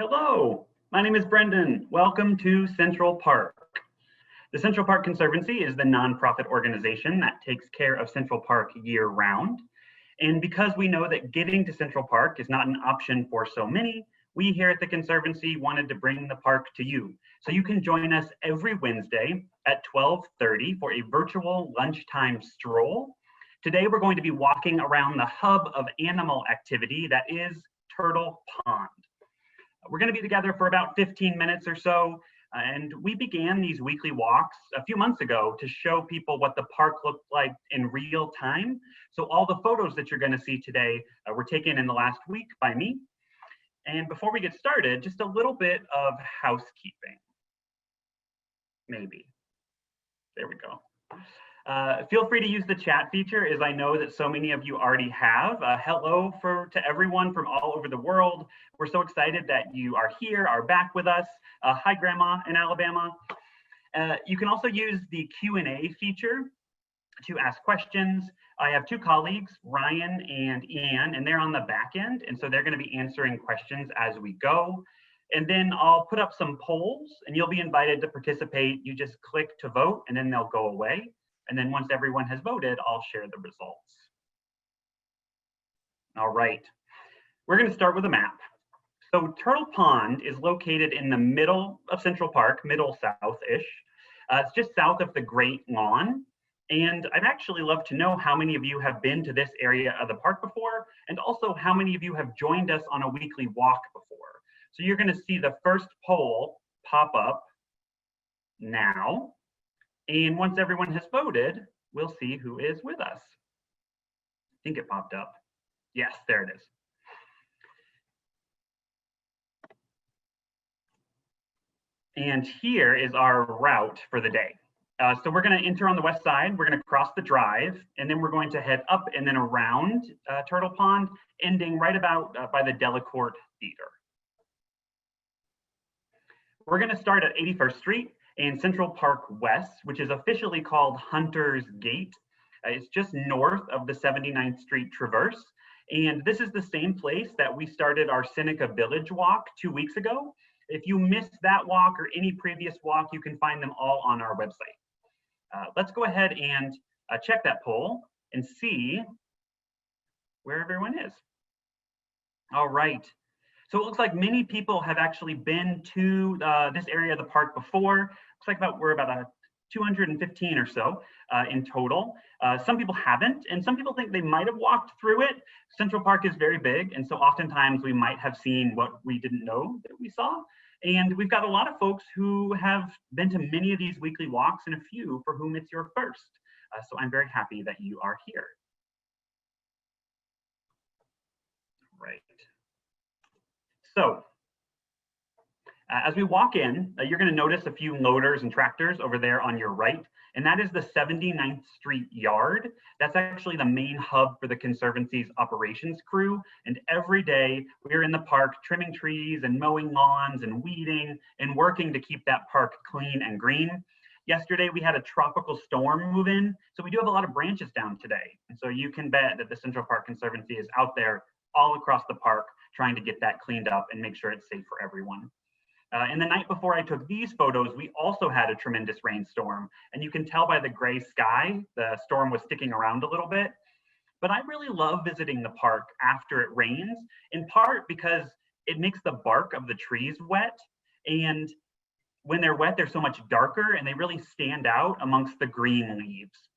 Hello, my name is Brendan. Welcome to Central Park. The Central Park Conservancy is the nonprofit organization that takes care of Central Park year-round. And because we know that getting to Central Park is not an option for so many, we here at the Conservancy wanted to bring the park to you. So you can join us every Wednesday at 12:30 for a virtual lunchtime stroll. Today we're going to be walking around the hub of animal activity that is Turtle Pond. We're going to be together for about 15 minutes or so, and we began these weekly walks a few months ago to show people what the park looked like in real time. So all the photos that you're going to see today were taken in the last week by me. And before we get started, just a little bit of housekeeping. Maybe. There we go. Feel free to use the chat feature, as I know that so many of you already have. Hello to everyone from all over the world. We're so excited that you are here, are back with us. Hi, Grandma in Alabama. You can also use the Q&A feature to ask questions. I have two colleagues, Ryan and Ian, and they're on the back end, and so they're going to be answering questions as we go. And then I'll put up some polls, and you'll be invited to participate. You just click to vote, and then they'll go away. And then once everyone has voted, I'll share the results. All right, we're going to start with a map. So Turtle Pond is located in the middle of Central Park, middle south-ish. It's just south of the Great Lawn. And I'd actually love to know how many of you have been to this area of the park before, and also how many of you have joined us on a weekly walk before. So you're going to see the first poll pop up now. And once everyone has voted, we'll see who is with us. I think it popped up. Yes, there it is. And here is our route for the day. So we're going to enter on the west side. We're going to cross the drive, and then we're going to head up and then around Turtle Pond, ending right about by the Delacorte Theater. We're going to start at 81st Street and Central Park West, which is officially called Hunter's Gate. It's just north of the 79th Street Traverse. And this is the same place that we started our Seneca Village walk 2 weeks ago. If you missed that walk or any previous walk, you can find them all on our website. Let's go ahead and check that poll and see where everyone is. All right. So it looks like many people have actually been to this area of the park before. Looks like we're about 215 or so in total. Some people haven't, and some people think they might have walked through it. Central Park is very big, and so oftentimes we might have seen what we didn't know that we saw. And we've got a lot of folks who have been to many of these weekly walks and a few for whom it's your first. So I'm very happy that you are here. Right. So as we walk in, you're going to notice a few loaders and tractors over there on your right, and that is the 79th Street Yard. That's actually the main hub for the Conservancy's operations crew, and every day we're in the park trimming trees and mowing lawns and weeding and working to keep that park clean and green. Yesterday we had a tropical storm move in, so we do have a lot of branches down today, and so you can bet that the Central Park Conservancy is out there all across the park trying to get that cleaned up and make sure it's safe for everyone. And the night before I took these photos, we also had a tremendous rainstorm. And you can tell by the gray sky, the storm was sticking around a little bit. But I really love visiting the park after it rains, in part because it makes the bark of the trees wet. And when they're wet, they're so much darker and they really stand out amongst the green leaves.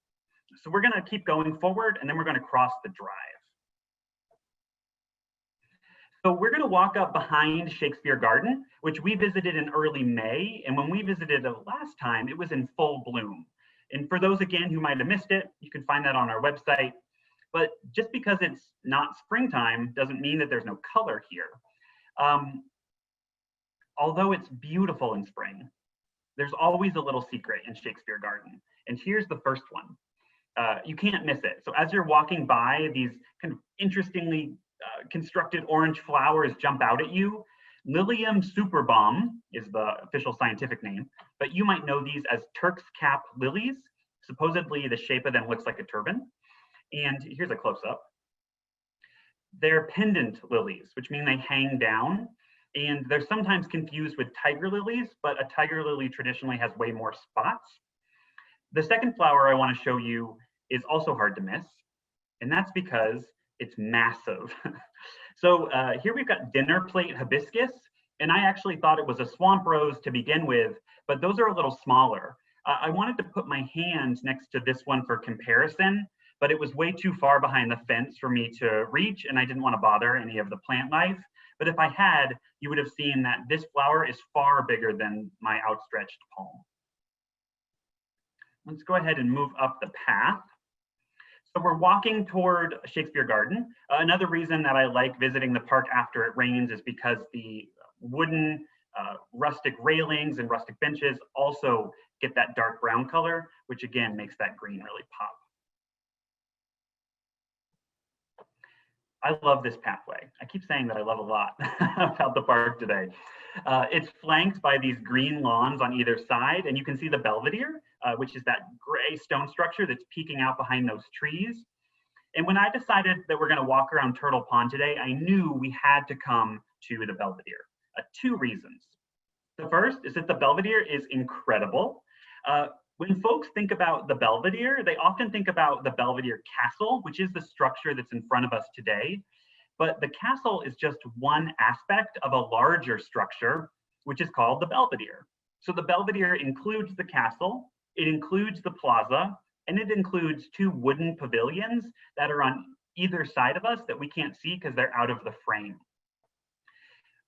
So we're gonna keep going forward and then we're gonna cross the drive. So we're going to walk up behind Shakespeare Garden, which we visited in early May. And when we visited it last time, it was in full bloom. And for those, again, who might have missed it, you can find that on our website. But just because it's not springtime doesn't mean that there's no color here. Although it's beautiful in spring, there's always a little secret in Shakespeare Garden. And here's the first one. You can't miss it. So as you're walking by, these kind of interestingly constructed orange flowers jump out at you. Lilium superbum is the official scientific name, but you might know these as Turks Cap Lilies. Supposedly the shape of them looks like a turban. And here's a close-up. They're pendant lilies, which mean they hang down. And they're sometimes confused with tiger lilies, but a tiger lily traditionally has way more spots. The second flower I want to show you is also hard to miss, and that's because it's massive. So here we've got dinner plate hibiscus, and I actually thought it was a swamp rose to begin with, but those are a little smaller. I wanted to put my hand next to this one for comparison, but it was way too far behind the fence for me to reach, and I didn't want to bother any of the plant life. But if I had, you would have seen that this flower is far bigger than my outstretched palm. Let's go ahead and move up the path. So we're walking toward Shakespeare Garden. Another reason that I like visiting the park after it rains is because the wooden rustic railings and rustic benches also get that dark brown color, which again makes that green really pop. I love this pathway. I keep saying that I love a lot about the park today. It's flanked by these green lawns on either side, and you can see the Belvedere, which is that gray stone structure that's peeking out behind those trees. And when I decided that we're going to walk around Turtle Pond today, I knew we had to come to the Belvedere. Two reasons. The first is that the Belvedere is incredible. When folks think about the Belvedere, they often think about the Belvedere Castle, which is the structure that's in front of us today. But the castle is just one aspect of a larger structure, which is called the Belvedere. So the Belvedere includes the castle, it includes the plaza, and it includes two wooden pavilions that are on either side of us that we can't see because they're out of the frame.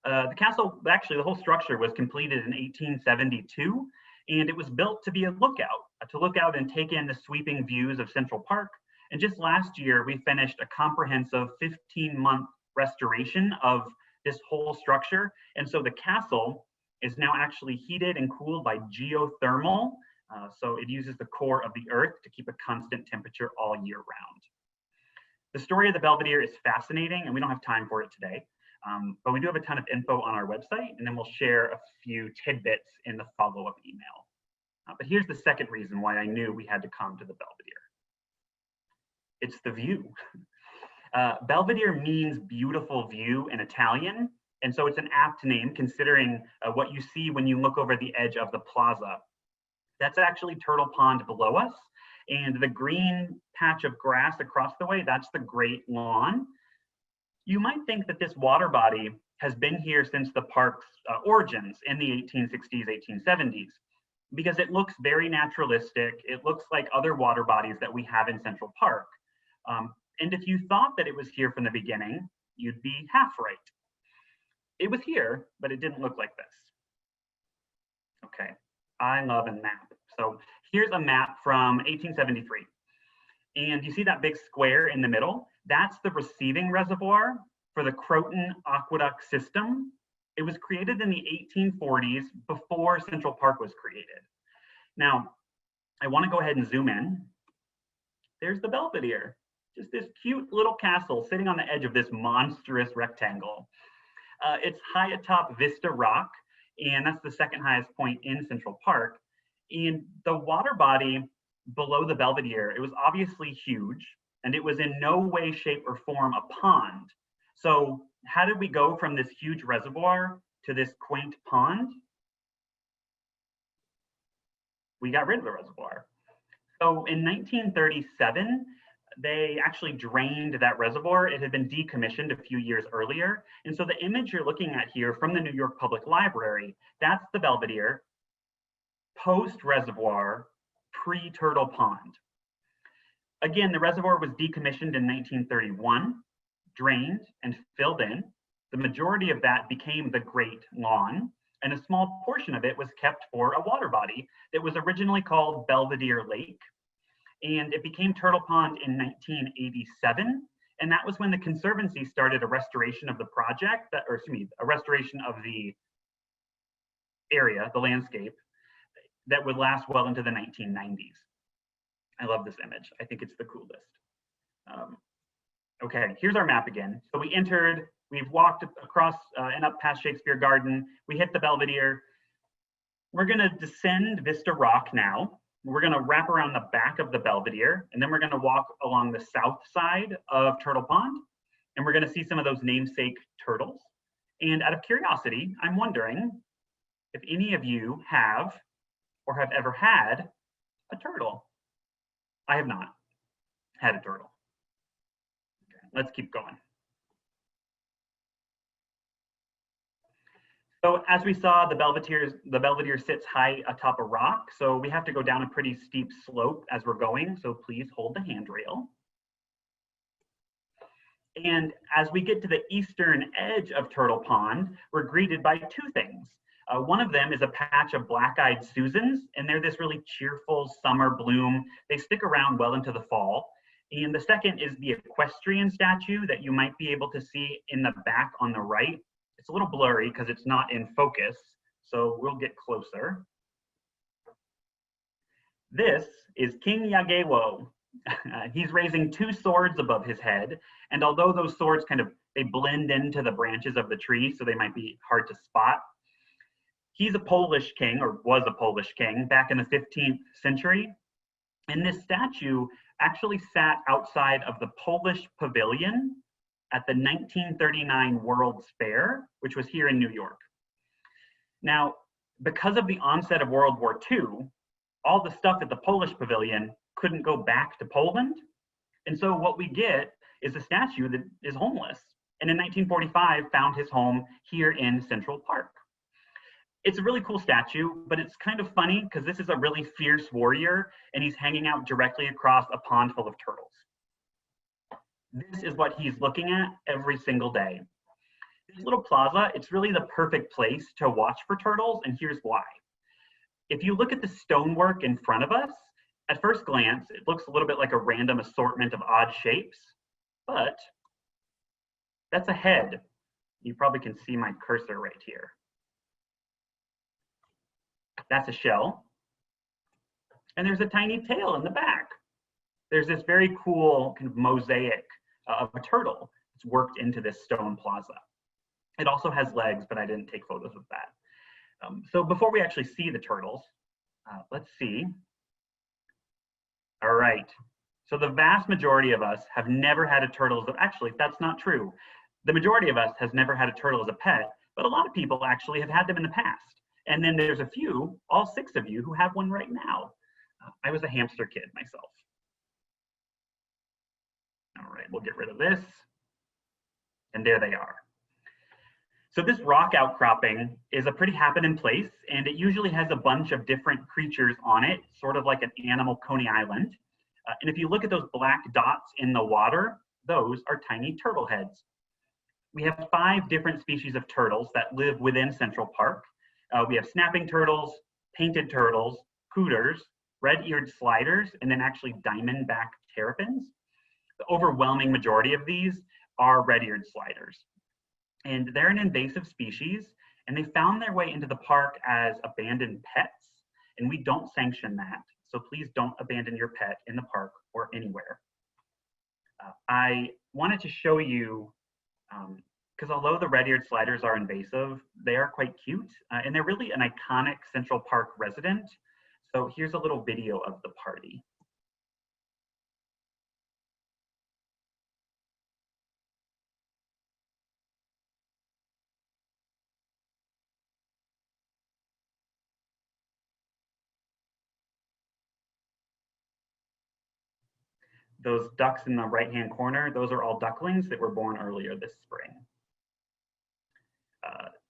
The castle, actually the whole structure was completed in 1872, and it was built to be a lookout, to look out and take in the sweeping views of Central Park. And just last year, we finished a comprehensive 15-month restoration of this whole structure. And so the castle is now actually heated and cooled by geothermal. So it uses the core of the earth to keep a constant temperature all year round. The story of the Belvedere is fascinating, and we don't have time for it today. But we do have a ton of info on our website, and then we'll share a few tidbits in the follow-up email. But here's the second reason why I knew we had to come to the Belvedere. It's the view. Belvedere means beautiful view in Italian, and so it's an apt name considering what you see when you look over the edge of the plaza. That's actually Turtle Pond below us, and the green patch of grass across the way, that's the Great Lawn. You might think that this water body has been here since the park's origins in the 1860s, 1870s, because it looks very naturalistic. It looks like other water bodies that we have in Central Park. And if you thought that it was here from the beginning, you'd be half right. It was here, but it didn't look like this. Okay, I love a map. So here's a map from 1873. And you see that big square in the middle? That's the receiving reservoir for the Croton Aqueduct system. It was created in the 1840s before Central Park was created. Now, I want to go ahead and zoom in. There's the Belvedere, just this cute little castle sitting on the edge of this monstrous rectangle. It's high atop Vista Rock, and that's the second highest point in Central Park. And the water body below the Belvedere, it was obviously huge, and it was in no way, shape, or form a pond. So how did we go from this huge reservoir to this quaint pond? We got rid of the reservoir. So in 1937, they actually drained that reservoir. It had been decommissioned a few years earlier. And so the image you're looking at here from the New York Public Library, that's the Belvedere, post-reservoir, pre-Turtle Pond. Again, the reservoir was decommissioned in 1931, drained and filled in. The majority of that became the Great Lawn, and a small portion of it was kept for a water body that was originally called Belvedere Lake. And it became Turtle Pond in 1987. And that was when the Conservancy started a restoration of the project, a restoration of the area, the landscape, that would last well into the 1990s. I love this image. I think it's the coolest. Okay, here's our map again. So we entered, we've walked across and up past Shakespeare Garden. We hit the Belvedere. We're gonna descend Vista Rock now. We're gonna wrap around the back of the Belvedere, and then we're gonna walk along the south side of Turtle Pond, and we're gonna see some of those namesake turtles. And out of curiosity, I'm wondering if any of you have or have ever had a turtle. I have not had a turtle. Okay, let's keep going. So as we saw, the Belvedere sits high atop a rock, so we have to go down a pretty steep slope as we're going, so please hold the handrail. And as we get to the eastern edge of Turtle Pond, we're greeted by two things. One of them is a patch of black-eyed Susans, and they're this really cheerful summer bloom. They stick around well into the fall. And the second is the equestrian statue that you might be able to see in the back on the right. It's a little blurry because it's not in focus, so we'll get closer. This is King Yagaewo. He's raising two swords above his head, and although those swords they blend into the branches of the tree, so they might be hard to spot, he's a Polish king, or was a Polish king, back in the 15th century. And this statue actually sat outside of the Polish Pavilion at the 1939 World's Fair, which was here in New York. Now, because of the onset of World War II, all the stuff at the Polish Pavilion couldn't go back to Poland. And so what we get is a statue that is homeless. And in 1945, found his home here in Central Park. It's a really cool statue, but it's kind of funny because this is a really fierce warrior and he's hanging out directly across a pond full of turtles. This is what he's looking at every single day. This little plaza, it's really the perfect place to watch for turtles, and here's why. If you look at the stonework in front of us, at first glance, it looks a little bit like a random assortment of odd shapes, but that's a head. You probably can see my cursor right here. That's a shell. And there's a tiny tail in the back. There's this very cool kind of mosaic of a turtle that's worked into this stone plaza. It also has legs, but I didn't take photos of that. So before we actually see the turtles, let's see. All right, so the vast majority of us have never had a turtle actually, that's not true. The majority of us has never had a turtle as a pet, but a lot of people actually have had them in the past. And then there's a few, all 6 of you, who have one right now. I was a hamster kid myself. All right, we'll get rid of this. And there they are. So this rock outcropping is a pretty happening place, and it usually has a bunch of different creatures on it, sort of like an animal Coney Island. And if you look at those black dots in the water, those are tiny turtle heads. We have 5 different species of turtles that live within Central Park. We have snapping turtles, painted turtles, cooters, red-eared sliders, and then actually diamondback terrapins. The overwhelming majority of these are red-eared sliders. And they're an invasive species, and they found their way into the park as abandoned pets, and we don't sanction that. So please don't abandon your pet in the park or anywhere. I wanted to show you, because although the red-eared sliders are invasive, they are quite cute, and they're really an iconic Central Park resident. So here's a little video of the party. Those ducks in the right-hand corner, those are all ducklings that were born earlier this spring.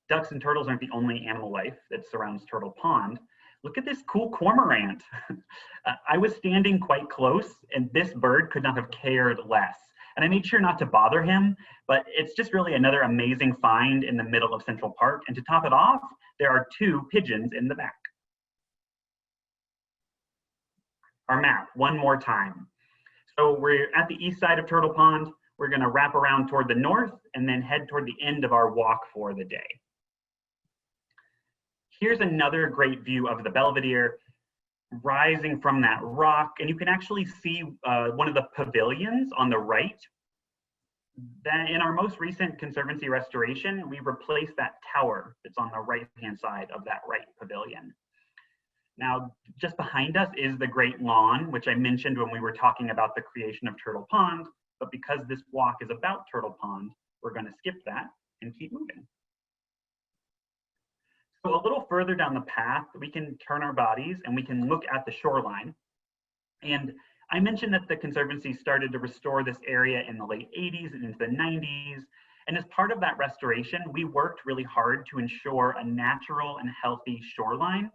Ducks and turtles aren't the only animal life that surrounds Turtle Pond. Look at this cool cormorant. I was standing quite close, and this bird could not have cared less. And I made sure not to bother him, but it's just really another amazing find in the middle of Central Park. And to top it off, there are 2 pigeons in the back. Our map, one more time. So we're at the east side of Turtle Pond. We're going to wrap around toward the north and then head toward the end of our walk for the day. Here's another great view of the Belvedere rising from that rock, and you can actually see one of the pavilions on the right. Then in our most recent Conservancy restoration, we replaced that tower that's on the right-hand side of that right pavilion. Now, just behind us is the Great Lawn, which I mentioned when we were talking about the creation of Turtle Pond, but because this walk is about Turtle Pond, we're going to skip that and keep moving. So a little further down the path, we can turn our bodies and we can look at the shoreline. And I mentioned that the Conservancy started to restore this area in the late 80s and into the 90s. And as part of that restoration, we worked really hard to ensure a natural and healthy shoreline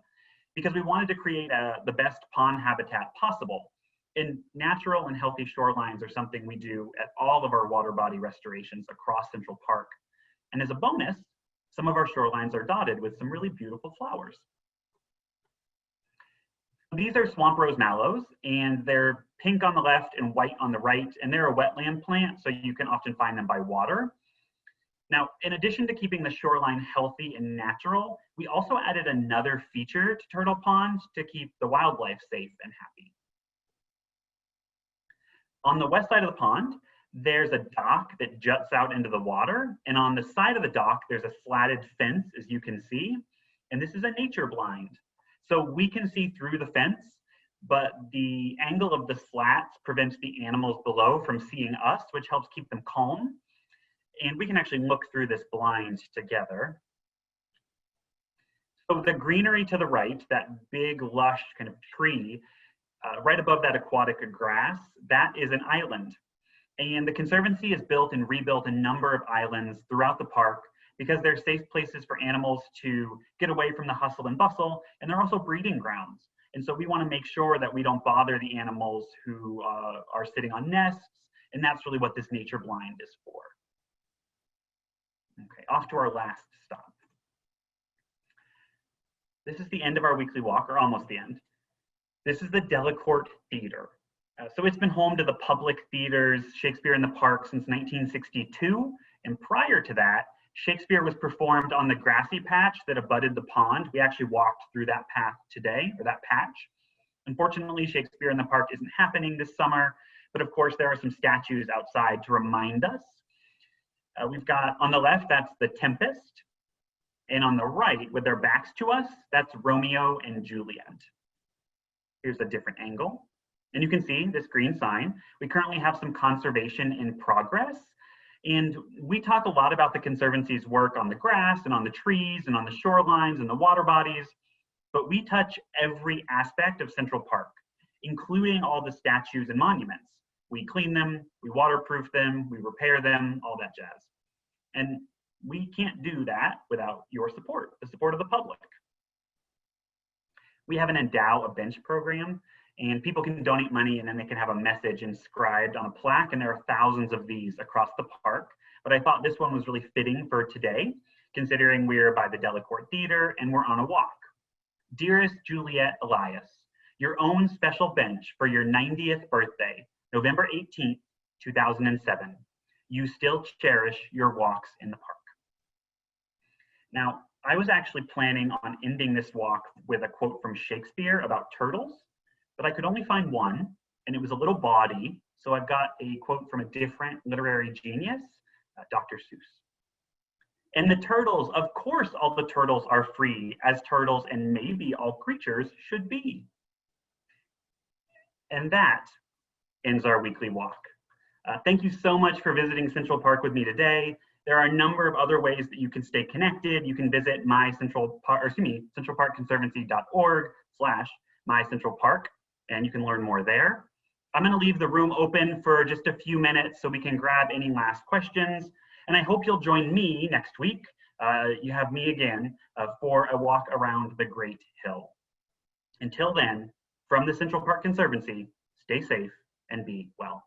because we wanted to create the best pond habitat possible. And natural and healthy shorelines are something we do at all of our water body restorations across Central Park. And as a bonus, some of our shorelines are dotted with some really beautiful flowers. These are swamp rose mallows, and they're pink on the left and white on the right, and they're a wetland plant, so you can often find them by water. Now, in addition to keeping the shoreline healthy and natural, we also added another feature to Turtle Pond to keep the wildlife safe and happy. On the west side of the pond, there's a dock that juts out into the water, and on the side of the dock, there's a slatted fence, as you can see, and this is a nature blind. So we can see through the fence, but the angle of the slats prevents the animals below from seeing us, which helps keep them calm. And we can actually look through this blind together. So the greenery to the right, that big lush kind of tree, right above that aquatic grass, that is an island. And the Conservancy has built and rebuilt a number of islands throughout the park because they're safe places for animals to get away from the hustle and bustle, and they're also breeding grounds. And so we want to make sure that we don't bother the animals who are sitting on nests, and that's really what this nature blind is for. Okay, off to our last stop. This is the end of our weekly walk, or almost the end. This is the Delacorte Theater. So it's been home to the public theaters Shakespeare in the Park since 1962, and prior to that, Shakespeare was performed on the grassy patch that abutted the pond. We actually walked through that path today, or that patch. Unfortunately, Shakespeare in the Park isn't happening this summer, but of course there are some statues outside to remind us. We've got on the left, that's the Tempest, and on the right, with their backs to us, that's Romeo and Juliet. Here's a different angle. And you can see this green sign. We currently have some conservation in progress. And we talk a lot about the Conservancy's work on the grass and on the trees and on the shorelines and the water bodies, but we touch every aspect of Central Park, including all the statues and monuments. We clean them, we waterproof them, we repair them, all that jazz. And we can't do that without your support, the support of the public. We have an Endow a Bench program, and people can donate money and then they can have a message inscribed on a plaque, and there are thousands of these across the park. But I thought this one was really fitting for today, considering we're by the Delacorte Theater and we're on a walk. Dearest Juliet Elias, your own special bench for your 90th birthday, November 18th, 2007. You still cherish your walks in the park. Now, I was actually planning on ending this walk with a quote from Shakespeare about turtles, but I could only find one, and it was a little bawdy, so I've got a quote from a different literary genius, Dr. Seuss. And the turtles, of course, all the turtles are free, as turtles and maybe all creatures should be. And that ends our weekly walk. Thank you so much for visiting Central Park with me today. There are a number of other ways that you can stay connected. You can visit centralparkconservancy.org/mycentralpark, and you can learn more there. I'm going to leave the room open for just a few minutes so we can grab any last questions. And I hope you'll join me next week. You have me again for a walk around the Great Hill. Until then, from the Central Park Conservancy, stay safe and be well.